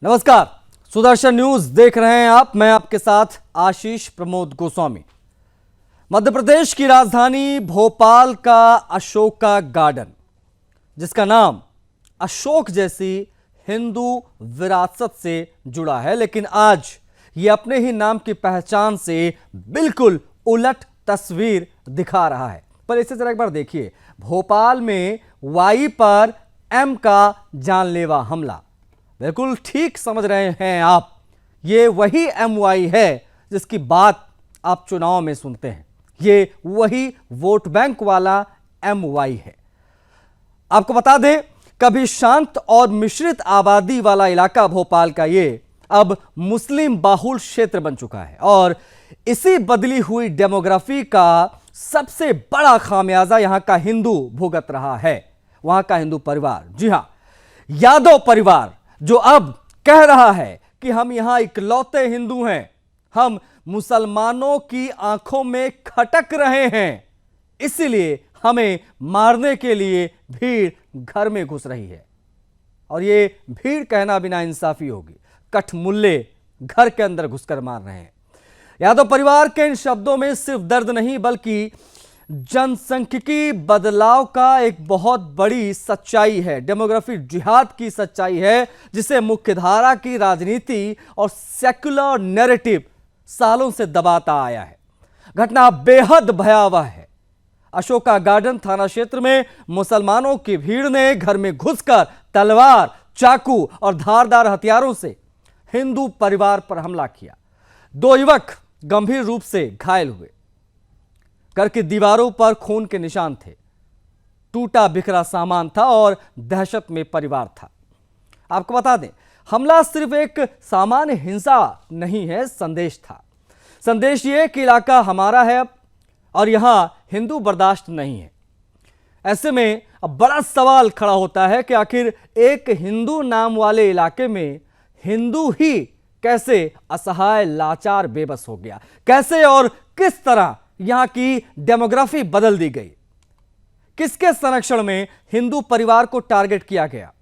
नमस्कार, सुदर्शन न्यूज देख रहे हैं आप। मैं आपके साथ आशीष प्रमोद गोस्वामी। मध्य प्रदेश की राजधानी भोपाल का अशोका गार्डन, जिसका नाम अशोक जैसी हिंदू विरासत से जुड़ा है, लेकिन आज ये अपने ही नाम की पहचान से बिल्कुल उलट तस्वीर दिखा रहा है। पर इसे जरा एक बार देखिए, भोपाल में वाई पर एम का जानलेवा हमला। बिल्कुल ठीक समझ रहे हैं आप, ये वही MY है जिसकी बात आप चुनाव में सुनते हैं। ये वही वोट बैंक वाला MY है। आपको बता दें, कभी शांत और मिश्रित आबादी वाला इलाका भोपाल का ये अब मुस्लिम बाहुल क्षेत्र बन चुका है, और इसी बदली हुई डेमोग्राफी का सबसे बड़ा खामियाजा यहां का हिंदू भुगत रहा है। वहां का हिंदू परिवार, जी हां, यादव परिवार, जो अब कह रहा है कि हम यहां इकलौते हिंदू हैं, हम मुसलमानों की आंखों में खटक रहे हैं, इसलिए हमें मारने के लिए भीड़ घर में घुस रही है। और ये भीड़ कहना बिना इंसाफी होगी, कठमुल्ले घर के अंदर घुसकर मार रहे हैं। यादव परिवार के इन शब्दों में सिर्फ दर्द नहीं, बल्कि जनसांख्यिकी बदलाव का एक बहुत बड़ी सच्चाई है, डेमोग्राफी जिहाद की सच्चाई है, जिसे मुख्यधारा की राजनीति और सेक्युलर नैरेटिव सालों से दबाता आया है। घटना बेहद भयावह है। अशोका गार्डन थाना क्षेत्र में मुसलमानों की भीड़ ने घर में घुसकर तलवार, चाकू और धारदार हथियारों से हिंदू परिवार पर हमला किया। 2 युवक गंभीर रूप से घायल हुए। घर की दीवारों पर खून के निशान थे, टूटा बिखरा सामान था और दहशत में परिवार था। आपको बता दें, हमला सिर्फ एक सामान्य हिंसा नहीं है, संदेश था। संदेश ये कि इलाका हमारा है और यहां हिंदू बर्दाश्त नहीं है। ऐसे में अब बड़ा सवाल खड़ा होता है कि आखिर एक हिंदू नाम वाले इलाके में हिंदू ही कैसे असहाय, लाचार, बेबस हो गया, कैसे और किस तरह यहां की डेमोग्राफी बदल दी गई, किसके संरक्षण में हिंदू परिवार को टारगेट किया गया।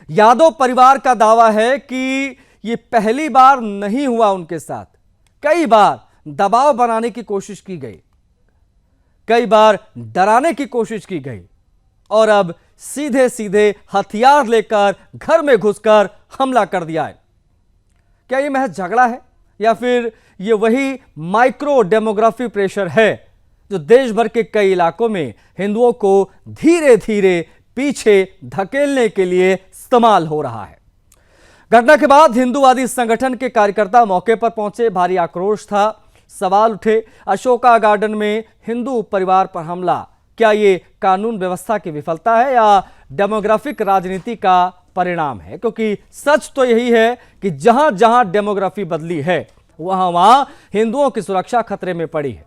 यादव परिवार का दावा है कि यह पहली बार नहीं हुआ उनके साथ, कई बार दबाव बनाने की कोशिश की गई, कई बार डराने की कोशिश की गई, और अब सीधे सीधे हथियार लेकर घर में घुसकर हमला कर दिया है। क्या यह महज झगड़ा है, या फिर यह वही माइक्रो डेमोग्राफी प्रेशर है जो देश भर के कई इलाकों में हिंदुओं को धीरे धीरे पीछे धकेलने के लिए इस्तेमाल हो रहा है। घटना के बाद हिंदूवादी संगठन के कार्यकर्ता मौके पर पहुंचे, भारी आक्रोश था, सवाल उठे। अशोका गार्डन में हिंदू परिवार पर हमला, क्या यह कानून व्यवस्था की विफलता है या डेमोग्राफिक राजनीति का परिणाम है? क्योंकि सच तो यही है कि जहां जहां डेमोग्राफी बदली है, वहां वहां हिंदुओं की सुरक्षा खतरे में पड़ी है।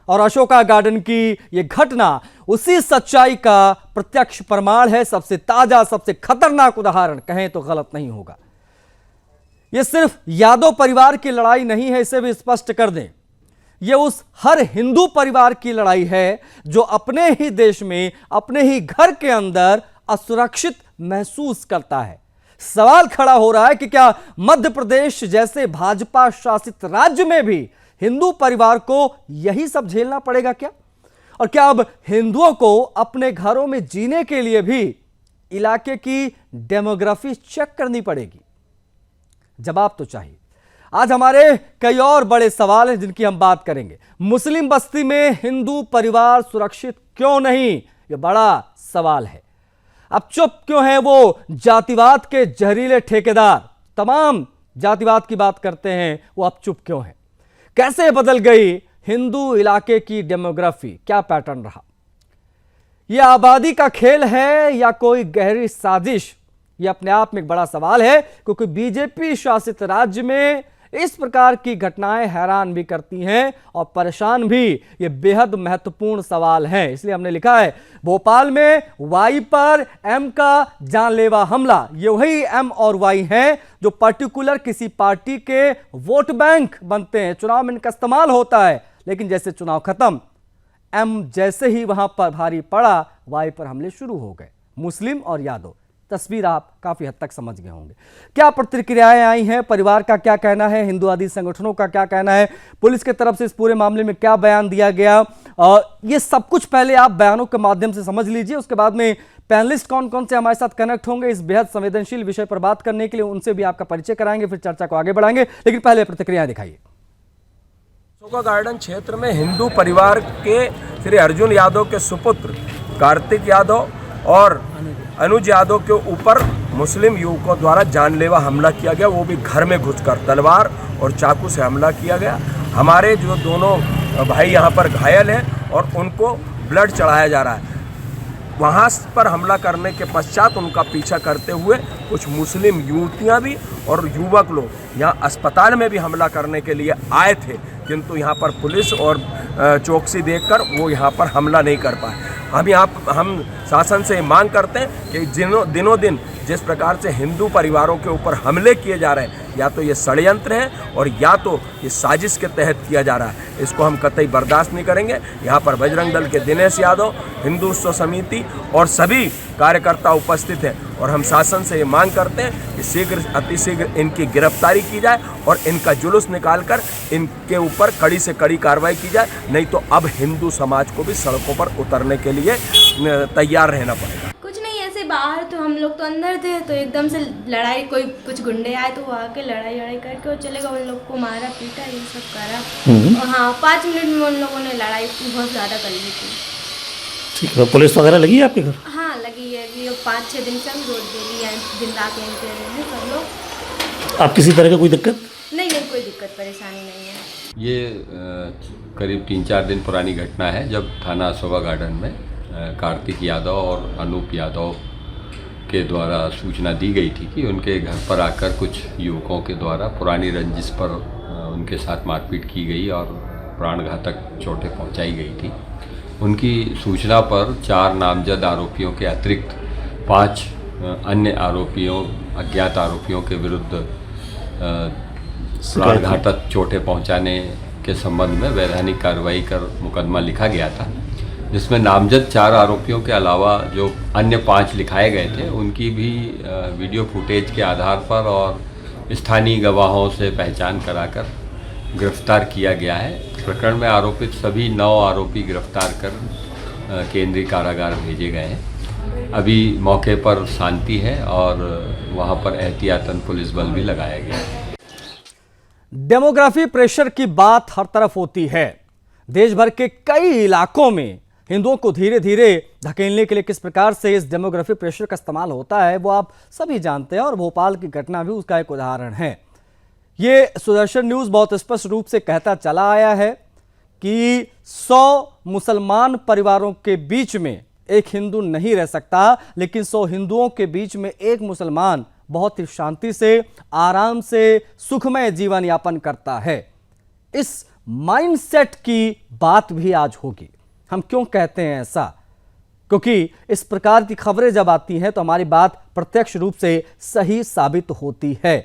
और अशोका गार्डन की यह घटना उसी सच्चाई का प्रत्यक्ष प्रमाण है। सबसे ताजा, सबसे खतरनाक उदाहरण कहें तो गलत नहीं होगा। यह सिर्फ यादव परिवार की लड़ाई नहीं है, इसे भी स्पष्ट कर दें। यह उस हर हिंदू परिवार की लड़ाई है जो अपने ही देश में, अपने ही घर के अंदर असुरक्षित महसूस करता है। सवाल खड़ा हो रहा है कि क्या मध्य प्रदेश जैसे भाजपा शासित राज्य में भी हिंदू परिवार को यही सब झेलना पड़ेगा क्या? और क्या अब हिंदुओं को अपने घरों में जीने के लिए भी इलाके की डेमोग्राफी चेक करनी पड़ेगी? जवाब तो चाहिए। आज हमारे कई और बड़े सवाल हैं जिनकी हम बात करेंगे। मुस्लिम बस्ती में हिंदू परिवार सुरक्षित क्यों नहीं, यह बड़ा सवाल है। अब चुप क्यों है वो जातिवाद के जहरीले ठेकेदार? तमाम जातिवाद की बात करते हैं, वो अब चुप क्यों है? कैसे बदल गई हिंदू इलाके की डेमोग्राफी? क्या पैटर्न रहा? यह आबादी का खेल है या कोई गहरी साजिश? यह अपने आप में एक बड़ा सवाल है, क्योंकि बीजेपी शासित राज्य में इस प्रकार की घटनाएं हैरान भी करती हैं और परेशान भी। ये बेहद महत्वपूर्ण सवाल है, इसलिए हमने लिखा है भोपाल में वाई पर एम का जानलेवा हमला। ये वही एम और वाई हैं जो पर्टिकुलर किसी पार्टी के वोट बैंक बनते हैं, चुनाव में इनका इस्तेमाल होता है, लेकिन जैसे चुनाव खत्म, एम जैसे ही वहां पर भारी पड़ा, वाई पर हमले शुरू हो गए। मुस्लिम और यादव तस्वीर आप काफी हद तक समझ गए होंगे। क्या प्रतिक्रियाएं आई हैं, परिवार का क्या कहना है, हिंदुवादी संगठनों का क्या कहना है, पुलिस की तरफ से इस पूरे मामले में क्या बयान दिया गया, ये सब कुछ पहले आप बयानों के माध्यम से समझ लीजिए। उसके बाद में पैनलिस्ट कौन कौन से हमारे साथ कनेक्ट होंगे इस बेहद संवेदनशील विषय पर बात करने के लिए, उनसे भी आपका परिचय कराएंगे, फिर चर्चा को आगे बढ़ाएंगे। लेकिन पहले प्रतिक्रियाएं दिखाइए। अशोका गार्डन क्षेत्र में हिंदू परिवार के श्री अर्जुन यादव के सुपुत्र कार्तिक यादव और अनुज यादव के ऊपर मुस्लिम युवकों द्वारा जानलेवा हमला किया गया, वो भी घर में घुसकर तलवार और चाकू से हमला किया गया। हमारे जो दोनों भाई यहाँ पर घायल हैं और उनको ब्लड चढ़ाया जा रहा है। वहाँ पर हमला करने के पश्चात उनका पीछा करते हुए कुछ मुस्लिम युवतियाँ भी और युवक लोग यहाँ अस्पताल में भी हमला करने के लिए आए थे, किंतु यहाँ पर पुलिस और चौकसी देखकर वो यहाँ पर हमला नहीं कर पाए। हम शासन से मांग करते हैं कि दिनों दिन जिस प्रकार से हिंदू परिवारों के ऊपर हमले किए जा रहे हैं, या तो ये षड्यंत्र है और या तो ये साजिश के तहत किया जा रहा है, इसको हम कतई बर्दाश्त नहीं करेंगे। यहाँ पर बजरंग दल के दिनेश यादव, हिंदू उत्सव समिति और सभी कार्यकर्ता उपस्थित हैं और हम शासन से ये मांग करते हैं कि अतिशीघ्र इनकी गिरफ्तारी की जाए और इनका जुलूस निकालकर इनके ऊपर कड़ी से कड़ी कार्रवाई की जाए, नहीं तो अब हिंदू समाज को भी सड़कों पर उतरने के लिए तैयार रहना पड़ेगा। बाहर तो हम लोग तो अंदर थे, तो एकदम से लड़ाई, कोई कुछ गुंडे आए तो वो आके लड़ाई करके वो चले गए, उन लोग को मारा पीटा ये सब करा। और हाँ 5 मिनट में उन लोगों ने लड़ाई बहुत ज़्यादा कर ली थी। ठीक है, पुलिस वगैरह लगी है आपके घर? हाँ लगी है, ये 5-6 दिन से हम रोज डेली दिन रात यहीं पे रहे हैं सब लोग। आप किसी तरह का कोई दिक्कत? नहीं, कोई दिक्कत परेशानी नहीं है। ये करीब 3-4 दिन पुरानी घटना है, जब थाना अशोका गार्डन में कार्तिक यादव और अनूप यादव के द्वारा सूचना दी गई थी कि उनके घर पर आकर कुछ युवकों के द्वारा पुरानी रंजिश पर उनके साथ मारपीट की गई और प्राणघातक चोटें पहुंचाई गई थी। उनकी सूचना पर 4 नामजद आरोपियों के अतिरिक्त 5 अन्य आरोपियों, अज्ञात आरोपियों के विरुद्ध प्राणघातक चोटें पहुंचाने के संबंध में वैधानिक कार्रवाई कर मुकदमा लिखा गया था, जिसमें नामजद 4 आरोपियों के अलावा जो अन्य 5 लिखाए गए थे उनकी भी वीडियो फुटेज के आधार पर और स्थानीय गवाहों से पहचान कराकर गिरफ्तार किया गया है। प्रकरण में आरोपित सभी 9 आरोपी गिरफ्तार कर केंद्रीय कारागार भेजे गए हैं। अभी मौके पर शांति है और वहां पर एहतियातन पुलिस बल भी लगाया गया है। डेमोग्राफी प्रेशर की बात हर तरफ होती है। देश भर के कई इलाकों में हिंदुओं को धीरे धीरे धकेलने के लिए किस प्रकार से इस डेमोग्राफी प्रेशर का इस्तेमाल होता है वो आप सभी जानते हैं और भोपाल की घटना भी उसका एक उदाहरण है। ये सुदर्शन न्यूज़ बहुत स्पष्ट रूप से कहता चला आया है कि 100 मुसलमान परिवारों के बीच में एक हिंदू नहीं रह सकता, लेकिन 100 हिंदुओं के बीच में एक मुसलमान बहुत ही शांति से, आराम से, सुखमय जीवन यापन करता है। इस माइंडसेट की बात भी आज होगी। हम क्यों कहते हैं ऐसा? क्योंकि इस प्रकार की खबरें जब आती हैं तो हमारी बात प्रत्यक्ष रूप से सही साबित होती है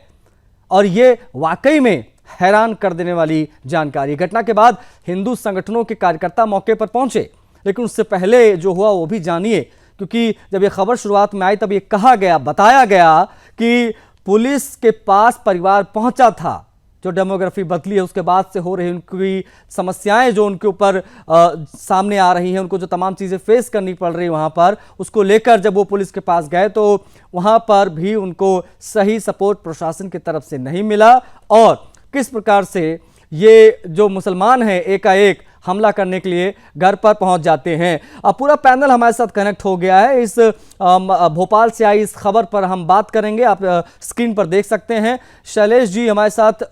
और ये वाकई में हैरान कर देने वाली जानकारी। घटना के बाद हिंदू संगठनों के कार्यकर्ता मौके पर पहुंचे, लेकिन उससे पहले जो हुआ वो भी जानिए, क्योंकि जब ये खबर शुरुआत में आई तब ये कहा गया, बताया गया कि पुलिस के पास परिवार पहुंचा था। जो डेमोग्राफी बदली है उसके बाद से हो रही उनकी समस्याएं जो उनके ऊपर सामने आ रही हैं, उनको जो तमाम चीज़ें फेस करनी पड़ रही वहाँ पर, उसको लेकर जब वो पुलिस के पास गए तो वहाँ पर भी उनको सही सपोर्ट प्रशासन की तरफ से नहीं मिला और किस प्रकार से ये जो मुसलमान हैं एकाएक हमला करने के लिए घर पर पहुंच जाते हैं। अब पूरा पैनल हमारे साथ कनेक्ट हो गया है। इस भोपाल से आई इस खबर पर हम बात करेंगे। आप स्क्रीन पर देख सकते हैं शैलेश जी हमारे साथ,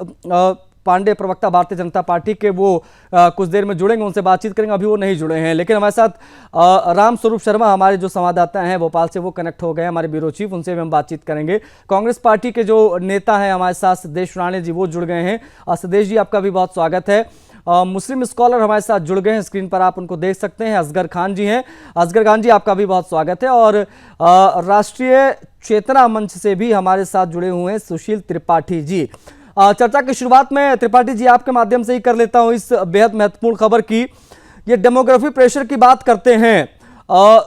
पांडे प्रवक्ता भारतीय जनता पार्टी के, वो कुछ देर में जुड़ेंगे, उनसे बातचीत करेंगे। अभी वो नहीं जुड़े हैं, लेकिन हमारे साथ राम स्वरूप शर्मा हमारे जो संवाददाता हैं भोपाल से, वो कनेक्ट हो गए, हमारे ब्यूरो चीफ, उनसे भी हम बातचीत करेंगे। कांग्रेस पार्टी के जो नेता हैं हमारे साथ सिद्धेश राणे जी, वो जुड़ गए हैं। सिद्धेश जी आपका भी बहुत स्वागत है। मुस्लिम स्कॉलर हमारे साथ जुड़ गए हैं, स्क्रीन पर आप उनको देख सकते हैं, असगर खान जी हैं। असगर खान जी आपका भी बहुत स्वागत है। और राष्ट्रीय चेतना मंच से भी हमारे साथ जुड़े हुए हैं सुशील त्रिपाठी जी। चर्चा की शुरुआत में त्रिपाठी जी आपके माध्यम से ही कर लेता हूं इस बेहद महत्वपूर्ण खबर की। ये डेमोग्राफी प्रेशर की बात करते हैं,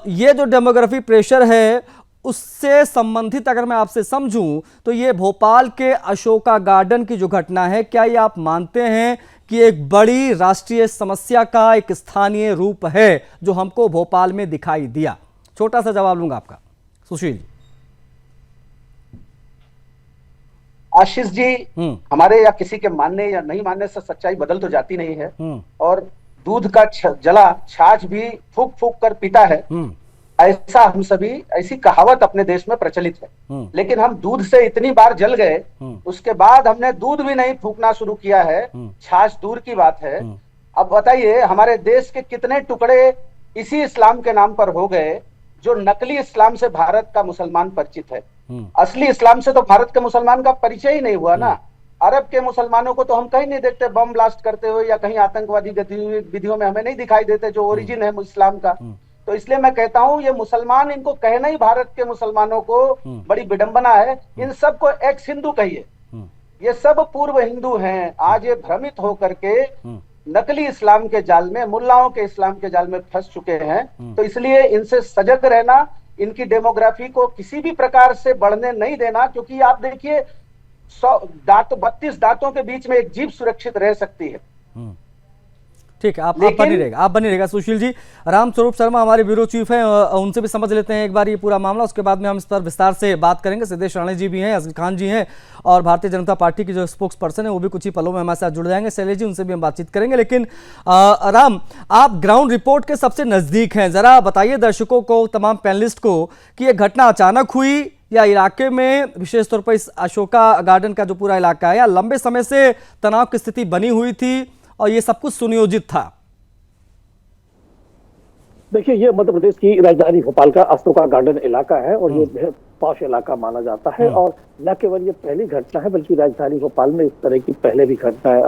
ये जो डेमोग्राफी प्रेशर है उससे संबंधित अगर मैं आपसे समझूं तो ये भोपाल के अशोका गार्डन की जो घटना है, क्या ये आप मानते हैं कि एक बड़ी राष्ट्रीय समस्या का एक स्थानीय रूप है जो हमको भोपाल में दिखाई दिया? छोटा सा जवाब लूंगा आपका, सुशील। आशीष जी, हमारे या किसी के मानने या नहीं मानने से सच्चाई बदल तो जाती नहीं है। और दूध का जला छाछ भी फूक फूक कर पीता है, ऐसा हम सभी, ऐसी कहावत अपने देश में प्रचलित है। लेकिन हम दूध से इतनी बार जल गए, उसके बाद हमने दूध भी नहीं फूकना शुरू किया है, छाछ दूर की बात है। अब बताइए, हमारे देश के कितने टुकड़े इसी इस्लाम के नाम पर हो गए, जो नकली इस्लाम से भारत का मुसलमान परिचित है। असली इस्लाम से तो भारत के मुसलमान का परिचय ही नहीं हुआ ना। अरब के मुसलमानों को तो हम कहीं नहीं देखते बम ब्लास्ट करते हुए, या कहीं आतंकवादी गतिविधियों में हमें नहीं दिखाई देते, जो ओरिजिन है इस्लाम का। तो इसलिए मैं कहता हूं, ये मुसलमान, इनको कहना ही भारत के मुसलमानों को बड़ी विडंबना है। इन सबको एक्स हिंदू कहिए, ये सब पूर्व हिंदू हैं। आज ये भ्रमित होकर के नकली इस्लाम के जाल में, मुल्लाओं के इस्लाम के जाल में फंस चुके हैं। तो इसलिए इनसे सजग रहना, इनकी डेमोग्राफी को किसी भी प्रकार से बढ़ने नहीं देना। क्योंकि आप देखिए, 32 दांतों के बीच में एक जीभ सुरक्षित रह सकती है। ठीक है, आप बनी रहेगा सुशील जी। रामस्वरूप शर्मा हमारे ब्यूरो चीफ हैं, उनसे भी समझ लेते हैं एक बार ये पूरा मामला, उसके बाद में हम इस पर विस्तार से बात करेंगे। सिद्धेश राणे जी भी हैं, असगर खान जी हैं, और भारतीय जनता पार्टी की जो स्पोक्स पर्सन है वो भी कुछ ही पलों में हमारे साथ जुड़ जाएंगे। शैलेश जी, उनसे भी हम बातचीत करेंगे। लेकिन राम, आप ग्राउंड रिपोर्ट के सबसे नजदीक हैं, जरा बताइए दर्शकों को, तमाम पैनलिस्ट को, कि ये घटना अचानक हुई या इलाके में, विशेष तौर पर इस अशोका गार्डन का जो पूरा इलाका है, या लंबे समय से तनाव की स्थिति बनी हुई थी और ये सब कुछ सुनियोजित था? देखिए, ये मध्य प्रदेश की राजधानी भोपाल का अशोका गार्डन इलाका है और ये बेहद पॉश इलाका माना जाता है। और न केवल ये पहली घटना है, बल्कि राजधानी भोपाल में इस तरह की पहले भी घटनाएं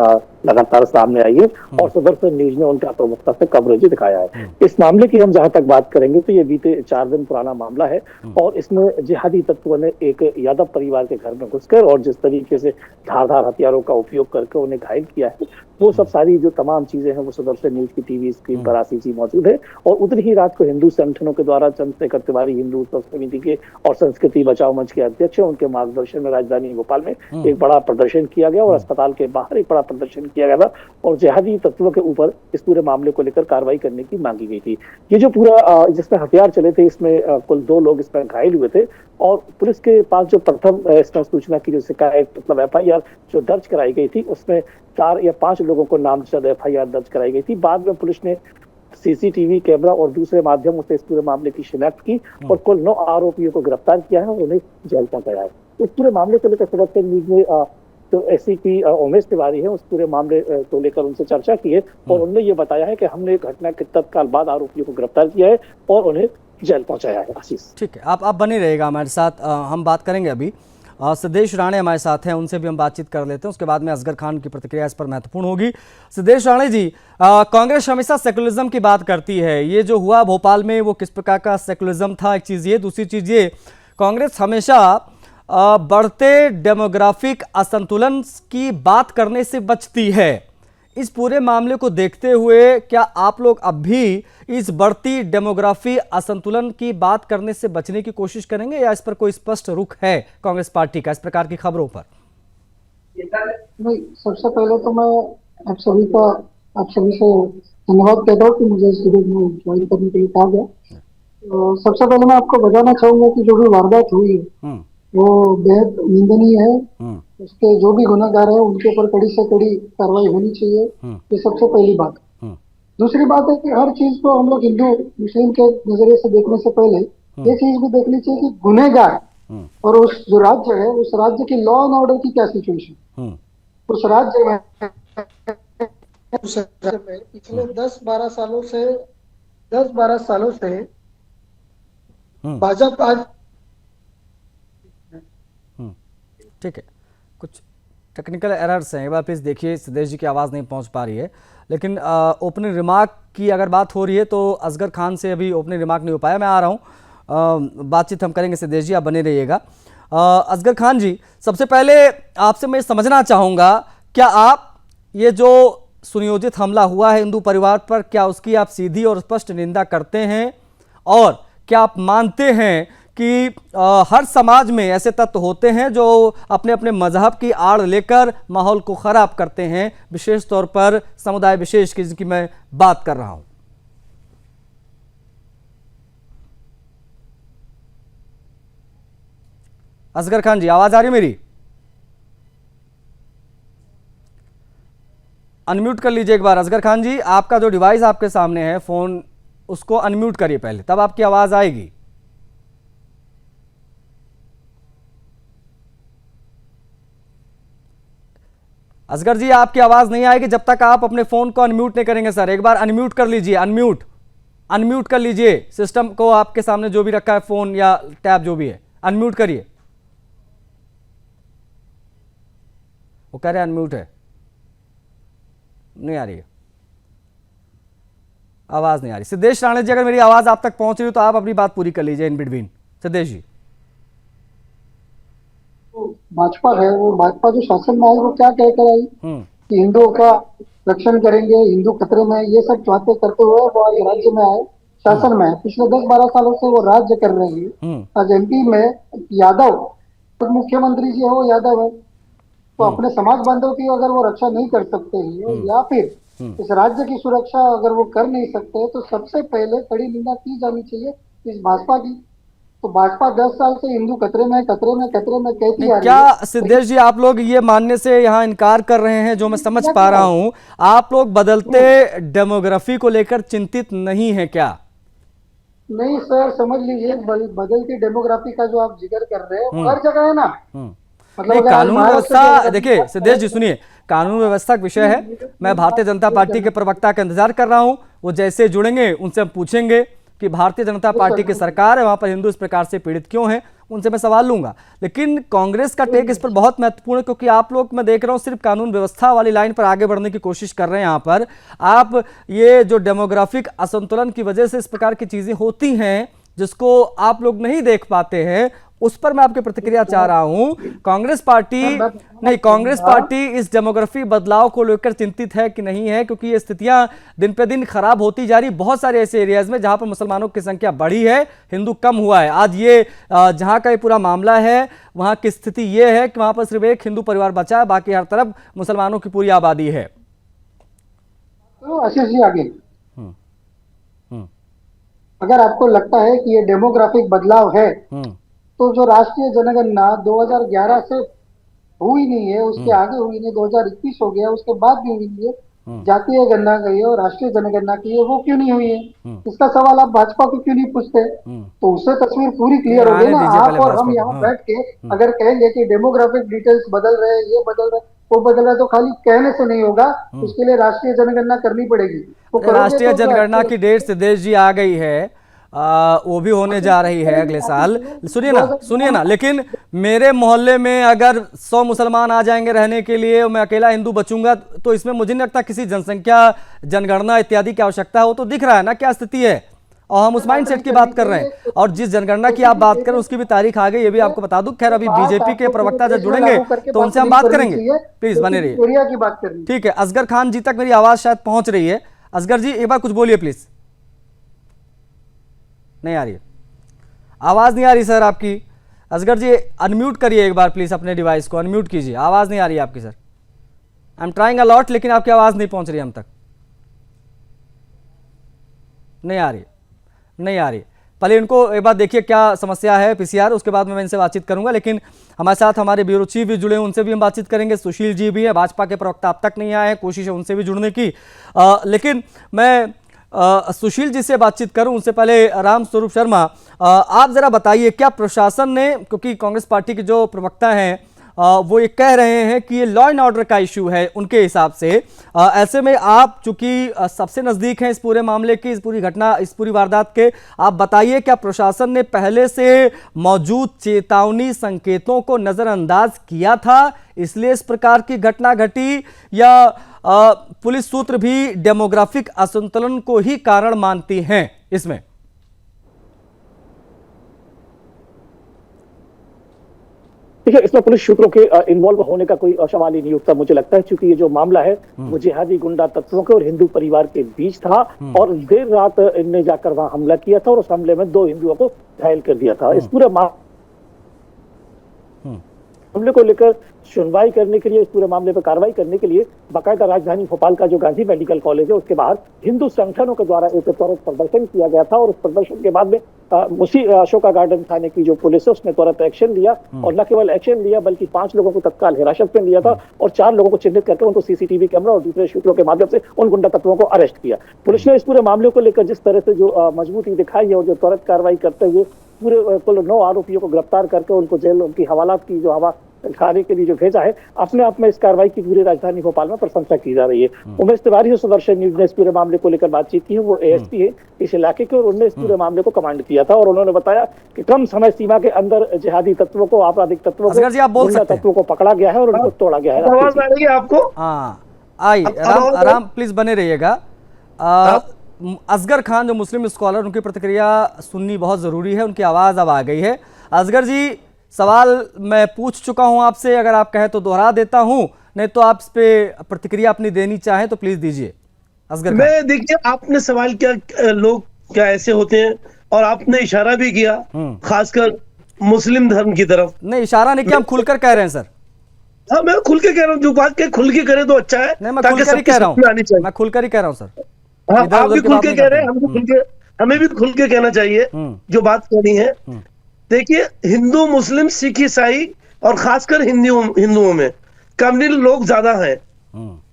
लगातार सामने आई है और सुदर्शन न्यूज ने उनका प्रमुखता से कवरेज दिखाया है। इस मामले की हम जहां तक बात करेंगे तो ये बीते 4 दिन पुराना मामला है और इसमें जिहादी तत्वों ने एक यादव परिवार के घर में घुसकर और जिस तरीके से धारदार हथियारों का उपयोग करके उन्हें घायल किया है, वो सब सारी जो तमाम चीजें हैं वो सुदर्शन न्यूज की टीवी स्क्रीन पर आशीष जी मौजूद है। और उतनी ही रात को हिंदू संगठनों के द्वारा चंद्रशेखर तिवारी हिंदू उत्सव समिति के और संस्कृति बचाओ मंच के अध्यक्ष, उनके मार्गदर्शन में राजधानी भोपाल में एक बड़ा प्रदर्शन किया गया और अस्पताल के बाहर एक बड़ा प्रदर्शन किया गया था और जिहादी तत्वों के ऊपर इस पूरे मामले को लेकर कार्रवाई करने की मांगी गई थी। ये जो पूरा जिसमें हथियार चले थे, इसमें कुल 2 लोग इसमें घायल हुए थे और पुलिस के पास जो प्रथम इसमें सूचना की जो शिकायत, मतलब FIR जो दर्ज कराई गई थी, उसमें 4 या 5 लोगों को नामजद FIR दर्ज कराई गई थी। बाद में पुलिस ने CCTV कैमरा और दूसरे माध्यमों से इस पूरे मामले की शिनाख्त की और कुल 9 आरोपियों को गिरफ्तार किया है और उन्हें जेल पहुंचाया है। इस पूरे मामले को लेकर सुदर्शन न्यूज ने तो SCP उमेश तिवारी है, उस पूरे मामले को लेकर उनसे चर्चा की है और उन्होंने ये बताया है कि हमने घटना के तत्काल बाद आरोपियों को गिरफ्तार किया है और उन्हें जेल पहुंचाया है। आशीष, ठीक है, आप बने रहेगा हमारे साथ, हम बात करेंगे अभी। सिद्धेश राणे हमारे साथ हैं, उनसे भी हम बातचीत कर लेते हैं, उसके बाद में असगर खान की प्रतिक्रिया इस पर महत्वपूर्ण होगी। सिद्धेश राणे जी, कांग्रेस हमेशा सेकुलरिज्म की बात करती है, ये जो हुआ भोपाल में वो किस प्रकार का सेकुलरिज्म था, एक चीज़ ये। दूसरी चीज़ ये, कांग्रेस हमेशा बढ़ते डेमोग्राफिक असंतुलन की बात करने से बचती है। इस पूरे मामले को देखते हुए क्या आप लोग अब भी इस बढ़ती डेमोग्राफी असंतुलन की बात करने से बचने की कोशिश करेंगे या इस पर कोई स्पष्ट रुख है कांग्रेस पार्टी का इस प्रकार की खबरों पर? नहीं, सबसे पहले तो मैं आप सभी से धन्यवाद कहता हूँ कि मुझे इस वीडियो में ज्वाइन करने के लिए कहा गया। तो सबसे पहले मैं आपको बताना चाहूंगा कि जो भी वारदात हुई है वो बेहद निंदनीय है। उसके जो भी गुनाहगार है उनके ऊपर कड़ी से कड़ी कार्रवाई होनी चाहिए, ये सबसे पहली बात। दूसरी बात है कि हर चीज को हम लोग हिंदू मुस्लिम के नजरिए से देखने से पहले ये चीज भी देखनी चाहिए कि गुनहगार और उस जो राज्य है, उस राज्य की लॉ एंड ऑर्डर की क्या सिचुएशन, उस राज्य में पिछले 10-12 सालों से भाजपा। ठीक है, कुछ टेक्निकल एरर्स हैं, एक बार प्लीज़ देखिए, सिद्धेश जी की आवाज़ नहीं पहुंच पा रही है। लेकिन ओपनिंग रिमार्क की अगर बात हो रही है तो असगर खान से अभी ओपनिंग रिमार्क नहीं हो पाया, मैं आ रहा हूं, बातचीत हम करेंगे। सिद्धेश जी आप बने रहिएगा। असगर खान जी, सबसे पहले आपसे मैं समझना चाहूँगा, क्या आप ये जो सुनियोजित हमला हुआ है हिंदू परिवार पर, क्या उसकी आप सीधी और स्पष्ट निंदा करते हैं और क्या आप मानते हैं कि हर समाज में ऐसे तत्व होते हैं जो अपने अपने मजहब की आड़ लेकर माहौल को खराब करते हैं, विशेष तौर पर समुदाय विशेष की जिसकी मैं बात कर रहा हूं। असगर खान जी, आवाज आ रही मेरी? अनम्यूट कर लीजिए एक बार। असगर खान जी, आपका जो डिवाइस आपके सामने है फोन, उसको अनम्यूट करिए पहले, तब आपकी आवाज आएगी। असगर जी, आपकी आवाज नहीं आएगी जब तक आप अपने फोन को अनम्यूट नहीं करेंगे। सर एक बार अनम्यूट कर लीजिए, अनम्यूट कर लीजिए सिस्टम को, आपके सामने जो भी रखा है फोन या टैब जो भी है, अनम्यूट करिए। वो कह रहे हैं अनम्यूट है, नहीं आ रही है आवाज, नहीं आ रही। सिद्धेश राणे जी, अगर मेरी आवाज आप तक पहुंच रही हो तो आप अपनी बात पूरी कर लीजिए इन बिटवीन। सिद्धेश जी, भाजपा है, वो भाजपा जो शासन में आई वो क्या कहकर आई कि हिंदुओं का रक्षण करेंगे, हिंदू खतरे में, ये सब बातें करते हुए वो आज राज्य में आए, शासन में आए। पिछले 10-12 सालों से वो राज्य कर रहे हैं। आज एमपी में यादव तो मुख्यमंत्री जी है, वो यादव है, तो अपने समाज बांधव की अगर वो रक्षा नहीं कर सकते हैं या फिर इस राज्य की सुरक्षा अगर वो कर नहीं सकते, तो सबसे पहले कड़ी निंदा की जानी चाहिए इस भाजपा की। तो भाजपा 10 साल से हिंदू खतरे में कहती आ रही क्या है। सिद्धेश जी, आप लोग ये मानने से यहाँ इनकार कर रहे हैं, जो मैं समझ पा रहा हूँ, आप लोग बदलते डेमोग्राफी को लेकर चिंतित नहीं है क्या? नहीं सर, समझ लीजिए, बदलती डेमोग्राफी का जो आप जिक्र कर रहे हैं वो हर जगह है ना। मतलब नहीं, अगर कानून महाराष्ट्र व्यवस्था, के- देखिए सिद्धेश जी सुनिए, कानून व्यवस्था का विषय है। मैं भारतीय जनता पार्टी के प्रवक्ता का इंतजार कर रहा हूं, वो जैसे जुड़ेंगे उनसे हम पूछेंगे कि भारतीय जनता पार्टी की सरकार है, वहां पर हिंदू इस प्रकार से पीड़ित क्यों हैं, उनसे मैं सवाल लूंगा। लेकिन कांग्रेस का टेक इस पर बहुत महत्वपूर्ण है, क्योंकि आप लोग, मैं देख रहा हूं, सिर्फ कानून व्यवस्था वाली लाइन पर आगे बढ़ने की कोशिश कर रहे हैं। यहाँ पर आप ये जो डेमोग्राफिक असंतुलन की वजह से इस प्रकार की चीजें होती हैं जिसको आप लोग नहीं देख पाते हैं, उस पर मैं आपकी प्रतिक्रिया चाह रहा हूं। कांग्रेस पार्टी इस डेमोग्राफी बदलाव को लेकर चिंतित है कि नहीं है? क्योंकि ये स्थितियां दिन पे दिन खराब होती जा रही, बहुत सारे ऐसे एरियाज में जहां पर मुसलमानों की संख्या बढ़ी है, हिंदू कम हुआ है। आज ये जहां का ये पूरा मामला है, वहां की स्थिति ये है कि वहां पर सिर्फ एक हिंदू परिवार बचा है, बाकी हर तरफ मुसलमानों की पूरी आबादी है। तो आशीष जी आगे, अगर आपको लगता है कि ये डेमोग्राफिक बदलाव है, तो जो राष्ट्रीय जनगणना 2011 से हुई नहीं है, उसके आगे हुई नहीं, 2021 हो गया, उसके बाद भी हुई नहीं है, जातीय गणना गई है और राष्ट्रीय जनगणना की है, वो क्यों नहीं हुई है? इसका सवाल आप भाजपा को क्यों नहीं पूछते? तो उससे तस्वीर पूरी क्लियर हो गई ना। आप और हम यहाँ बैठ के अगर कहेंगे कि डेमोग्राफिक डिटेल्स बदल रहे हैं, ये बदल रहे, वो बदल रहा है, तो खाली कहने से नहीं होगा, उसके लिए राष्ट्रीय जनगणना करनी पड़ेगी। राष्ट्रीय जनगणना की डेट सिद्धेश जी आ गई है, वो भी होने जा रही है अगले साल। सुनिए ना, लेकिन मेरे मोहल्ले में अगर 100 मुसलमान आ जाएंगे रहने के लिए, मैं अकेला हिंदू बचूंगा, तो इसमें मुझे नहीं लगता किसी जनसंख्या जनगणना इत्यादि की आवश्यकता हो। तो दिख रहा है ना क्या स्थिति है, और हम उस माइंड सेट की बात कर रहे हैं। और जिस जनगणना की आप बात कर रहे हैं उसकी भी तारीख आ गई, ये भी आपको बता दूं। खैर, अभी बीजेपी के प्रवक्ता जब जुड़ेंगे तो उनसे हम बात करेंगे, प्लीज बने रहिए। ठीक है, असगर खान जी तक मेरी आवाज शायद पहुंच रही है। असगर जी, एक बार कुछ बोलिए प्लीज। नहीं आ रही है आवाज, नहीं आ रही सर आपकी। असगर जी, अनम्यूट करिए एक बार प्लीज, अपने डिवाइस को अनम्यूट कीजिए, आवाज नहीं आ रही है आपकी sir. I am trying a lot, लेकिन आपकी आवाज नहीं पहुंच रही है हम तक, नहीं आ रही। पहले इनको एक बार देखिए क्या समस्या है पीसीआर, उसके बाद मैं इनसे बातचीत करूंगा। लेकिन हमारे साथ हमारे ब्यूरो चीफ भी जुड़े हैं, उनसे भी हम बातचीत करेंगे। सुशील जी भी है, भाजपा के प्रवक्ता अब तक नहीं आए हैं, कोशिश है उनसे भी जुड़ने की। लेकिन मैं सुशील जी से बातचीत करूं उनसे पहले राम स्वरूप शर्मा, आप जरा बताइए, क्या प्रशासन ने, क्योंकि कांग्रेस पार्टी के जो प्रवक्ता हैं वो ये कह रहे हैं कि ये लॉ एंड ऑर्डर का इशू है उनके हिसाब से, ऐसे में आप चूंकि सबसे नजदीक हैं इस पूरे मामले की, इस पूरी घटना, इस पूरी वारदात के, आप बताइए क्या प्रशासन ने पहले से मौजूद चेतावनी संकेतों को नजरअंदाज किया था, इसलिए इस प्रकार की घटना घटी, या पुलिस सूत्र भी डेमोग्राफिक असंतुलन को ही कारण मानती हैं इसमें? देखिए, इसमें पुलिस सूत्रों के इन्वॉल्व होने का कोई सवाल ही नहीं उठता मुझे लगता है, क्योंकि ये जो मामला है वो जिहादी गुंडा तत्वों के और हिंदू परिवार के बीच था और देर रात इनने जाकर वहां हमला किया था और उस हमले में 2 हिंदुओं को घायल कर दिया था। इस पूरे मामले को लेकर सुनवाई करने के लिए, इस पूरे मामले पर कार्रवाई करने के लिए बाकायदा राजधानी भोपाल का जो गांधी मेडिकल कॉलेज है उसके बाहर हिंदू संगठनों के द्वारा एक त्वरित प्रदर्शन किया गया था और उस प्रदर्शन के बाद में उसी अशोका गार्डन थाने की जो पुलिस है उसने त्वरित एक्शन लिया और न केवल एक्शन लिया बल्कि 5 लोगों को तत्काल हिरासत में लिया था और 4 लोगों को चिन्हित करके उनको सीसीटीवी कैमरा और दूसरे सूत्रों के माध्यम से उन गुंडा तत्वों को अरेस्ट किया। पुलिस ने इस पूरे मामले को लेकर जिस तरह से जो मजबूती दिखाई है और जो त्वरित कार्रवाई करते हुए पूरे कुल 9 आरोपियों को गिरफ्तार करके उनको जेल, उनकी हवालात की जो हवा खाने के लिए जो भेजा है, अपने आप में इस कार्रवाई की पूरी राजधानी भोपाल में प्रशंसा की जा रही है। उमेश तिवारी सुदर्शन न्यूज ने इस पूरे मामले को लेकर बातचीत की है, वो एएसपी है इस इलाके के और उन्होंने इस पूरे मामले को कमांड किया था और उन्होंने बताया कि कम समय सीमा के अंदर जिहादी तत्वों को, आपराधिक तत्वों को, गुंडा तत्वों को पकड़ा गया है और उनको तोड़ा गया है। आवाज आ रही है आपको? हाँ आई राम प्लीज बने रहिएगा। असगर खान जो मुस्लिम स्कॉलर, उनकी प्रतिक्रिया सुननी बहुत जरूरी है, उनकी आवाज अब आ गई है। असगर जी, सवाल मैं पूछ चुका हूं आपसे, अगर आप कहें तो दोहरा देता हूं, नहीं तो आप इस पे प्रतिक्रिया अपनी देनी चाहें तो प्लीज दीजिए। असगर मैं देखिए, आपने सवाल किया लोग क्या ऐसे होते हैं और आपने इशारा भी किया खासकर मुस्लिम धर्म की तरफ। नहीं, इशारा नहीं किया, हम खुलकर कह रहे हैं सर। हाँ, मैं खुल के कह रहा हूँ, जो बात के खुल के करे तो अच्छा है। नहीं, मैं खुलकर ही कह रहा हूँ, मैं खुलकर ही कह रहा हूँ सर। हाँ, आप भी खुल के कह रहे हैं, हमें भी खुल के कहना चाहिए जो बात करनी है। देखिए, हिंदू, मुस्लिम, सिख, ईसाई और खासकर हिंदुओं में कम्युनल लोग ज्यादा हैं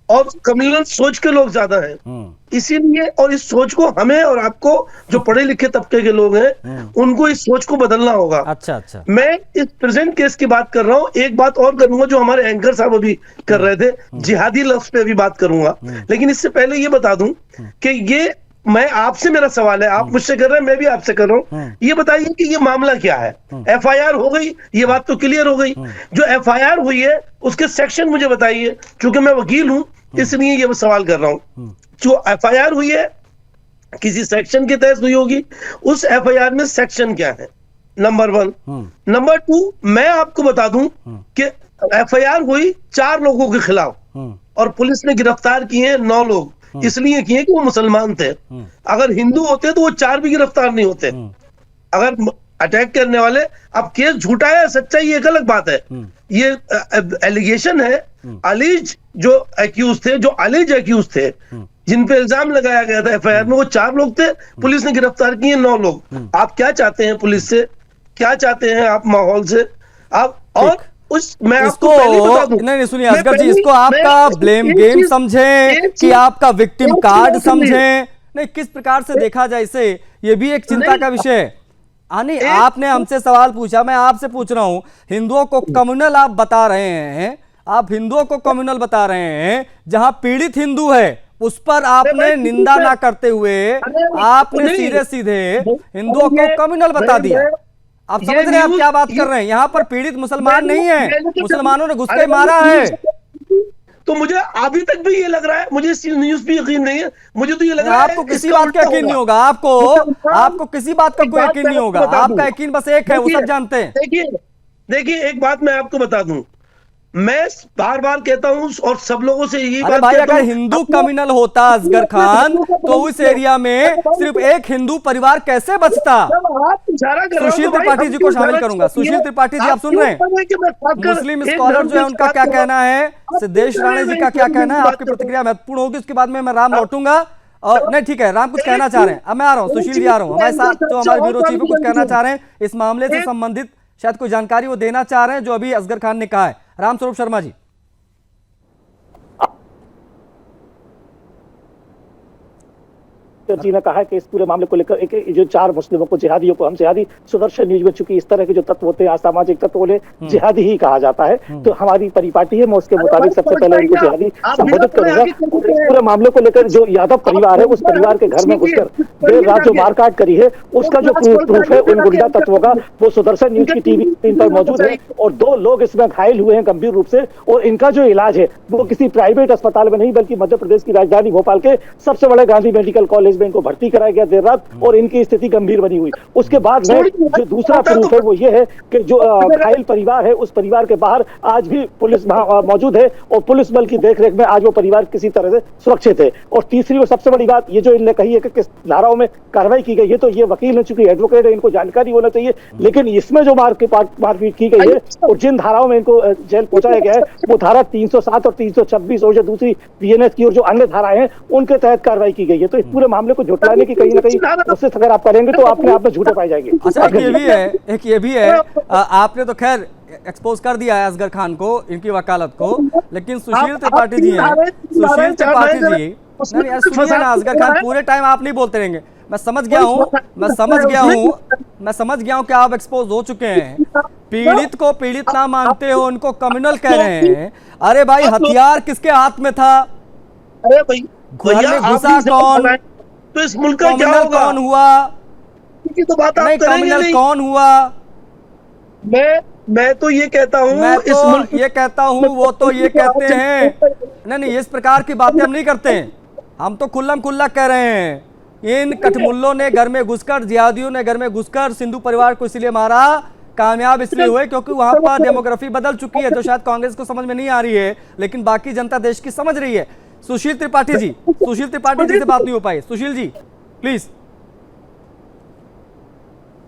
और कम्युनल सोच के लोग ज्यादा हैं। इसीलिए और इस सोच को हमें और आपको, जो पढ़े लिखे तबके के लोग हैं, उनको इस सोच को बदलना होगा। अच्छा। मैं इस प्रेजेंट केस की बात कर रहा हूँ। एक बात और करूंगा जो हमारे एंकर साहब अभी कर रहे थे, जिहादी लफ्ज पे भी बात करूंगा, लेकिन इससे पहले ये बता दूं कि ये मैं आपसे, मेरा सवाल है, आप मुझसे कर रहे हैं, मैं भी आपसे कर रहा हूं। ये बताइए कि ये मामला क्या है? एफआईआर हो गई, ये बात तो क्लियर हो गई। जो एफआईआर हुई है उसके सेक्शन मुझे बताइए, क्योंकि मैं वकील हूं इसलिए ये सवाल कर रहा हूं। जो एफआईआर हुई है किसी सेक्शन के तहत हुई होगी, उस एफआईआर में सेक्शन क्या है? नंबर 1। नंबर 2, मैं आपको बता दूं कि एफआईआर हुई 4 लोगों के खिलाफ और पुलिस ने गिरफ्तार किए 9 लोग, इसलिए किए कि वो मुसलमान थे। अगर हिंदू होते तो वो 4 भी गिरफ्तार नहीं होते। अगर अटैक करने वाले, अब केस झूठा है सच्चा ये एक अलग बात है, ये एलिगेशन है। अलीज जो एक्यूज थे, जिन पे इल्जाम लगाया गया था एफआईआर में, वो 4 लोग थे, पुलिस ने गिरफ्तार किए 9 लोग। आप क्या चाहते हैं पुलिस से, क्या चाहते हैं आप माहौल से? आप और मैं आपको पहले बता दूं, नहीं सुनिए असगर जी, इसको आपका ब्लेम गेम समझें कि आपका विक्टिम कार्ड समझें, नहीं किस प्रकार से देखा जाए इसे, ये भी एक चिंता का विषय है। नहीं, आपने हमसे सवाल पूछा, मैं आपसे पूछ रहा हूं, हिंदुओं को कम्युनल आप बता रहे हैं, आप हिंदुओं को कम्युनल बता रहे हैं, जहां पीड़ित हिंदू है उस पर आपने निंदा ना करते हुए आपने सीधे सीधे हिंदुओं को कम्युनल बता दिया। आप समझ रहे हैं आप क्या बात कर रहे हैं? यहाँ पर पीड़ित मुसलमान नहीं है, मुसलमानों ने घुस के मारा है। तो मुझे अभी तक भी ये लग रहा है, मुझे इस न्यूज़ पे यकीन नहीं है, मुझे तो ये लग रहा है आपको किसी बात का यकीन नहीं होगा, आपको किसी बात का कोई यकीन नहीं होगा, आपका यकीन बस एक है, वो सब जानते हैं। देखिए एक बात मैं आपको बता दूं, मैं बार बार कहता हूं और सब लोगों से यही बात भाई, अगर हिंदू कम्युनल होता असगर खान तो उस एरिया में सिर्फ एक हिंदू परिवार कैसे बचता? सुशील त्रिपाठी जी को शामिल करूंगा। सुशील त्रिपाठी जी, आप सुन रहे हैं, मुस्लिम स्कॉलर जो है उनका क्या कहना है, सिद्धेश राणे जी का क्या कहना है, आपकी प्रतिक्रिया महत्वपूर्ण होगी। उसके बाद में मैं राम लौटूंगा। और नहीं ठीक है, राम कुछ कहना चाह रहे हैं, अब मैं आ रहा हूँ, सुशील जी आ रहा हूँ हमारे साथ, जो हमारे ब्यूरो चीफ कुछ कहना चाह रहे हैं इस मामले से संबंधित, शायद कोई जानकारी वो देना चाह रहे हैं जो अभी असगर खान ने कहा है। रामस्वरूप शर्मा जी। जी ने कहा कि इस पूरे मामले को लेकर एक जो 4 मुस्लिमों को, जिहादियों को, हम जिहादी सुदर्शन न्यूज में, चूंकि इस तरह के जो तत्व होते हैं असामाजिक तत्व, उन्हें जिहादी ही कहा जाता है, तो हमारी परिपाटी है, मैं उसके मुताबिक सबसे पहले उनको जिहादी संबोधित करूंगा। इस पूरे मामले को लेकर जो यादव परिवार है, उस परिवार के घर में घुसकर देर रात जो मारकाट करी है, उसका जो प्रूफ है उन गुंडा तत्वों का, वो सुदर्शन न्यूज की टीवी स्क्रीन पर मौजूद है और 2 लोग इसमें घायल हुए हैं गंभीर रूप से, और इनका जो इलाज है वो किसी प्राइवेट अस्पताल में नहीं बल्कि मध्य प्रदेश की राजधानी भोपाल के सबसे बड़े गांधी मेडिकल कॉलेज में इनको भर्ती कराया गया देर रात और इनकी स्थिति गंभीर बनी हुई। उसके बाद में जो दूसरा प्रूफ है वो ये है कि जो घायल परिवार है उस परिवार के बाहर आज भी पुलिस मौजूद है और पुलिस बल की देखरेख में आज वो परिवार किसी तरह से सुरक्षित है। और तीसरी और सबसे बड़ी बात ये जो इनने कही है कि किस धाराओं में कार्रवाई की गई है, तो ये वकील है, चूंकि एडवोकेट है, इनको जानकारी होना चाहिए, लेकिन इसमें जो मारपीट की गई है और जिन धाराओं में इनको जेल पहुंचाया गया है वो धारा 307 और 326 और जो दूसरी बीएनएस की और जो अन्य धाराएं हैं उनके तहत कार्रवाई की गई है। तो इस पूरे मामले को झुटलाने की कहीं ना कहीं कोशिश अगर आप करेंगे तो अपने आप में झूठे पाए जाएंगे। अच्छा, एक ये भी है आपने तो खैर एक्सपोज कर दिया है असगर खान को, इनकी वकालत को, लेकिन सुशील त्रिपाठी जी हैं, सुशील त्रिपाठी जी नहीं यार सुनिए ना, असगर खान पूरे टाइम आप नहीं बोलते रहेंगे। मैं समझ गया हूँ कि आप एक्सपोज हो चुके हैं, पीड़ित को पीड़ित ना मानते हो, उनको कम्युनल कह रहे हैं। अरे भाई हथियार किसके हाथ में था? अरे भाई घर में घुसा कौन? तो इस मुल्क का क्या होगा? कौन हुआ? तो बात आप करेंगे नहीं। कौन हुआ? मैं तो ये कहता हूँ, मैं तो ये कहता हूँ, वो तो ये कहते हैं। नहीं, इस प्रकार की बातें हम नहीं करते हैं, हम तो खुल्लम खुल्ला कह रहे हैं। इन कठमुल्लों ने घर में घुसकर, जिहादियों ने घर में घुसकर सिंधु परिवार को इसलिए मारा, कामयाब इसलिए हुए क्योंकि वहां पर डेमोग्राफी बदल चुकी है, जो शायद कांग्रेस को समझ में नहीं आ रही है, लेकिन बाकी जनता देश की समझ रही है। सुशील त्रिपाठी जी से बात नहीं हो पाई। सुशील जी प्लीज।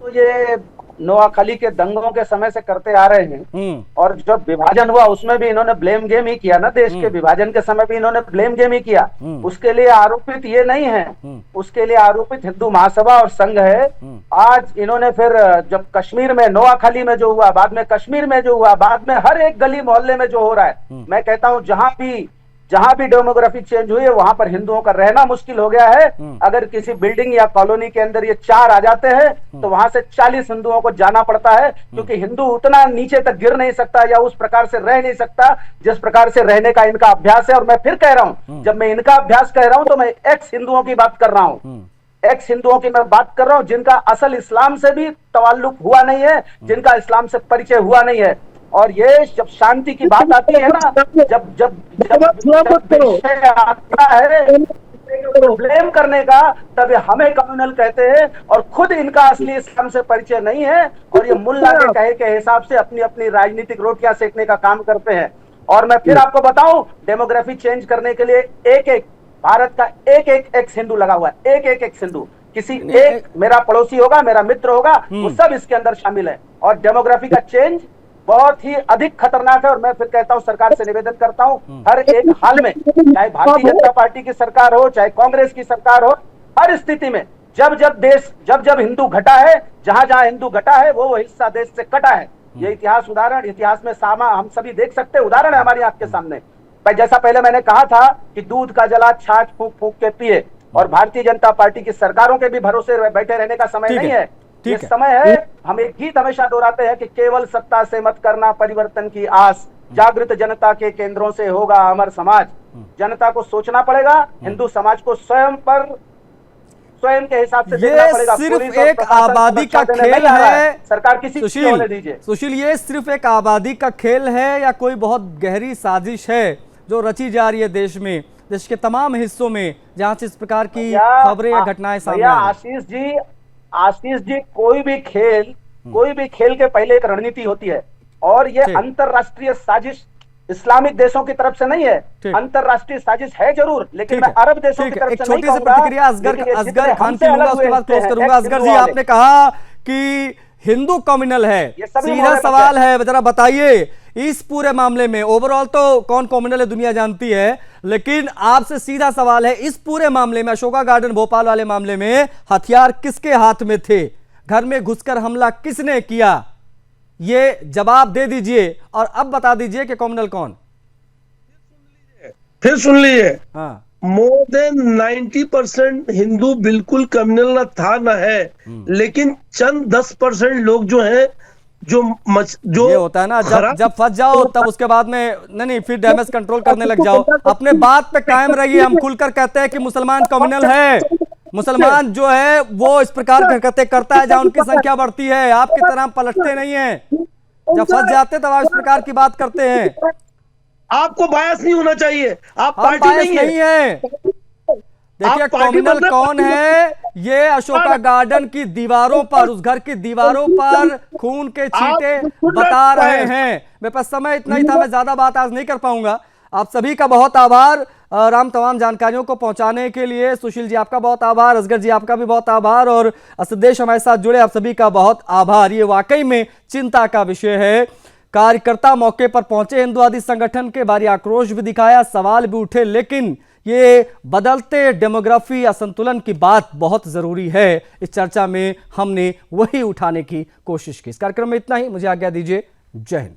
तो ये नोआखाली के दंगों के समय से करते आ रहे हैं और जब विभाजन हुआ उसमें भी इन्होंने ब्लेम गेम ही किया ना, देश के विभाजन के समय भी इन्होंने ब्लेम गेम ही किया। उसके लिए आरोपित ये नहीं है, उसके लिए आरोपित हिंदू महासभा और संघ है। आज इन्होंने फिर जब कश्मीर में नोआखाली में जो हुआ, बाद में कश्मीर में जो हुआ, बाद में हर एक गली मोहल्ले में जो हो रहा है, मैं कहता हूँ जहां भी डेमोग्राफी चेंज हुई है वहां पर हिंदुओं का रहना मुश्किल हो गया है। अगर किसी बिल्डिंग या कॉलोनी के अंदर ये 4 आ जाते हैं तो वहां से 40 हिंदुओं को जाना पड़ता है, क्योंकि हिंदू उतना नीचे तक गिर नहीं सकता या उस प्रकार से रह नहीं सकता जिस प्रकार से रहने का इनका अभ्यास है। और मैं फिर कह रहा हूं, जब मैं इनका अभ्यास कह रहा हूं तो मैं एक्स हिंदुओं की बात कर रहा हूं, एक्स हिंदुओं की मैं बात कर रहा हूं, जिनका असल इस्लाम से भी तवाल्लुक हुआ नहीं है, जिनका इस्लाम से परिचय हुआ नहीं है। और ये जब शांति की बात आती है ना, जब विषय आता है ब्लेम करने का, तब हमें कम्युनल कहते हैं और खुद इनका असली इस्लाम से परिचय नहीं है और ये मुल्ला के कहे के हिसाब से अपनी अपनी राजनीतिक रोटियां सेकने का काम करते हैं। और मैं फिर आपको बताऊं, डेमोग्राफी चेंज करने के लिए एक भारत का एक एक्स हिंदू लगा हुआ है, एक एक्स हिंदू, किसी एक मेरा पड़ोसी होगा, मेरा मित्र होगा, वो सब इसके अंदर शामिल है। और डेमोग्राफी का चेंज बहुत ही अधिक खतरनाक है। और मैं फिर कहता हूं, सरकार से निवेदन करता हूं, हर एक हाल में, चाहे भारतीय जनता पार्टी की सरकार हो, चाहे कांग्रेस की सरकार हो, हर स्थिति में जब हिंदू घटा है, जहां हिंदू घटा है वो हिस्सा देश से कटा है। ये इतिहास में सामा हम सभी देख सकते हैं, उदाहरण है हमारी आंख के सामने। जैसा पहले मैंने कहा था कि दूध का जला छाछ फूंक फूंक के पिए, और भारतीय जनता पार्टी की सरकारों के भी भरोसे बैठे रहने का समय नहीं है। ये समय है, हम एक गीत हमेशा दोहराते हैं कि केवल सत्ता से मत करना परिवर्तन की आस, जागृत जनता के केंद्रों से होगा अमर समाज। जनता को सोचना पड़ेगा, हिंदू समाज को स्वयं के हिसाब से देखना पड़ेगा। सिर्फ एक आबादी का खेल है, सरकार किसी चीज को होने दीजिए। सुशील, ये सिर्फ एक आबादी का खेल है या कोई बहुत गहरी साजिश है जो रची जा रही है देश में, देश के तमाम हिस्सों में, जहां से इस प्रकार की खबरें या घटनाएं सामने आ रही हैं? आशीष जी, कोई भी खेल के पहले एक रणनीति होती है, और ये अंतरराष्ट्रीय साजिश इस्लामिक देशों की तरफ से नहीं है। अंतरराष्ट्रीय साजिश है जरूर, लेकिन मैं अरब देशों की तरफ से नहीं कहूंगा। छोटी सी प्रतिक्रिया असगर खान की लूंगा, उसके बाद क्लोज करूंगा। असगर जी, आपने कहा कि हिंदू कम्युनल है, सीधा सवाल है, जरा बताइए इस पूरे मामले में, ओवरऑल तो कौन कम्युनल है दुनिया जानती है, लेकिन आपसे सीधा सवाल है, इस पूरे मामले में, अशोका गार्डन भोपाल वाले मामले में हथियार किसके हाथ में थे? घर में घुसकर हमला किसने किया? ये जवाब दे दीजिए और अब बता दीजिए कि कम्युनल कौन। फिर सुन लीजिए, हाँ, मोर देन 90% हिंदू बिल्कुल कम्युनल न था न है, लेकिन चंद 10% लोग जो हैं, जो ये होता है ना, जब फंस जाओ तब उसके बाद में नहीं फिर डैमेज कंट्रोल करने लग जाओ। अपने बात पे कायम रहिए। हम खुलकर कहते हैं कि मुसलमान कम्युनल है, मुसलमान जो है वो इस प्रकार की हरकतें करता है जहां उनकी संख्या बढ़ती है, आपकी तरह पलटते नहीं है। जब फंस जाते तब आप इस प्रकार की बात करते हैं। आपको बायस नहीं होना चाहिए, आप पार्टी नहीं है। देखिए आप पार्टी कम्युनल बदले, कौन पार्टी है? ये अशोका गार्डन की दीवारों पर, उस घर की दीवारों पर खून के छींटे बता रहे हैं। मेरे पास समय इतना ही था, मैं ज्यादा बात आज नहीं कर पाऊंगा। आप सभी का बहुत आभार राम, तमाम जानकारियों को पहुंचाने के लिए। सुशील जी आपका बहुत आभार, असगर जी आपका भी बहुत आभार, और असदेश हमारे साथ जुड़े आप सभी का बहुत आभार। ये वाकई में चिंता का विषय है। कार्यकर्ता मौके पर पहुंचे हिंदुवादी संगठन के, भारी आक्रोश भी दिखाया, सवाल भी उठे, लेकिन ये बदलते डेमोग्राफी असंतुलन की बात बहुत जरूरी है। इस चर्चा में हमने वही उठाने की कोशिश की। इस कार्यक्रम में इतना ही, मुझे आज्ञा दीजिए। जय हिंद।